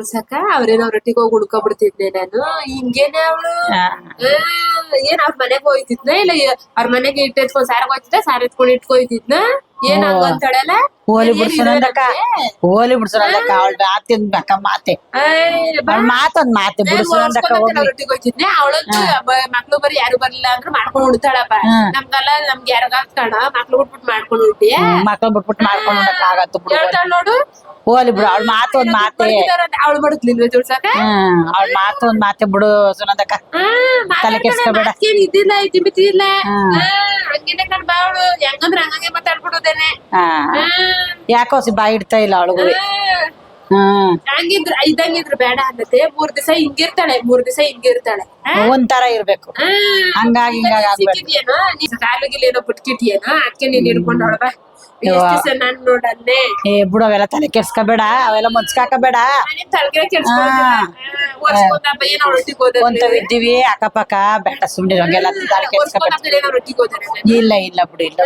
ತುಳ್ಸಕ ಅವ್ರೇನೋ ರೊಟ್ಟಿಗೆ ಹೋಗಿ ಉಳ್ಕೊಬಿಡ್ತಿದ್ದೆ ನಾನು ಹಿಂಗೇನೆ ಅವಳು ಏನ್ ಅವ್ರ ಮನೆಗ್ ಹೋಯ್ತಿದ್ನ ಇಲ್ಲ ಅವ್ರ ಮನೆಗೆ ಇಟ್ಟು ಎತ್ಕೊಂಡ್ ಸಾರಾಗ ಹೋಯ್ತಿದ್ದ ಸಾರ ಎತ್ಕೊಂಡ್ ಇಟ್ಕೊಯ್ತಿದ್ನ ಏನ್ ಹಂಗಂತಾಳಲ್ಲ ಹೋಲಿ ಬಿಡ್ಸೋನಂದಕ್ಕ ಹೋಲಿ ಬಿಡ್ಸೋನಂದಕ್ಕ ಅವಳ ಮಾತಿನ ಬೇಕ ಮಾತೆ ಅವಳ ಮಾತೊಂದ್ ಮಾತೆ ಬಿಡ್ಸೋನಂದಕ್ಕ ಹೋಗ್ಲಿ ರೊಟ್ಟಿಗೆ ಹೋಯ್ತಿದ್ನೆ ಅವಳಂತೂ ಮಕ್ಳು ಬರೀ ಯಾರು ಬರ್ಲಿಲ್ಲ ಅಂದ್ರೆ ಮಾಡ್ಕೊಂಡ್ ಉಣ್ತಾಳಪ್ಪ ನಮ್ಗೆಲ್ಲ ನಮ್ಗೆ ಯಾರಾಗ ಕಣ ಮಕ್ಳು ಬಿಟ್ಬಿಟ್ಟು ಮಾಡ್ಕೊಂಡ್ ಉಂಟಿ ಮಕ್ಳು ಬಿಟ್ಬಿಟ್ಟು ಮಾಡ್ಕೊಂಡು ಉಣ್ಣಕ್ ಆಗತ್ತು ಬಿಡು ಹೇಳ್ತಾಳ ನೋಡು ಹೋಲಿ ಬಿಡು ಅವಳ ಮಾತೊಂದ್ ಮಾತೆ ಅವಳು ಬಡುಕ್ಲಿಲ್ವ ತುಳ್ಸಕ ಅವಳ ಮಾತೊಂದ್ ಮಾತೆ ಬಿಡು ಸುನಂದಕ್ಕ ತಲೆ ಕೆಡ್ಸ್ಕೊಬೇಡ ಇದ್ದಿಲ್ಲ ಇದ್ದಿ ಇಲ್ಲ ಹಂಗೇನೆ ಕಣ್ ಬಾ ಅವಳು ಹೆಂಗಂದ್ರೆ ಹಂಗಂಗೆ ಮಾತಾಡ್ಬಿಡೋದೇನೆ ಯಾಕೋ ಬಾಯಿ ಇಡ್ತಾ ಇಲ್ಲ ಅವಳಿಗೂ ಹಂಗಿದ್ರು ಇದ್ದಂಗಿದ್ರು ಬೇಡ ಅನ್ನತ್ತೆ 3 ದಿವಸ ಹಿಂಗಿರ್ತಾಳೆ 3 ದಿವಸ ಹಿಂಗಿರ್ತಾಳೆ ಒಂಥರ ಇರ್ಬೇಕು ಹಂಗಾಗಿ ಹಿಂಗಾಗಿ ಸಿಕ್ಕಿದ್ಯೇನೋ ನೀನ್ ಕಾಲಿಗಿಲ್ ಏನೋ ಬಿಟ್ಕಿಟ್ಯೇನೋ ಅದಕ್ಕೆ ನೀನ್ ಹಿಡ್ಕೊಂಡು ಹೊಳಬ ನಾನ್ ನೋಡನ್ನೇ ಬಿಡು ಅವೆಲ್ಲ ತಲೆ ಕೆಡ್ಸ್ಕೊಬೇಡ ಅವೆಲ್ಲ ಮುಚ್ಕಾಕಬೇಡ ತಲೆಗೆ ಕೆಡ್ಸ್ಕೊಂಡ್ ಇದ್ದೀವಿ ಅಕ್ಕಪಕ್ಕ ಬೇಡ ಸುಮ್ನೆ ಹಂಗೆಲ್ಲ ತಲೆ ಕೆಡ್ಸ್ಕೊಬೇಡ ರೊಟ್ಟಿಗೆ ಹೋದ್ರೆ ಇಲ್ಲ ಇಲ್ಲ ಬಿಡು ಇಲ್ಲ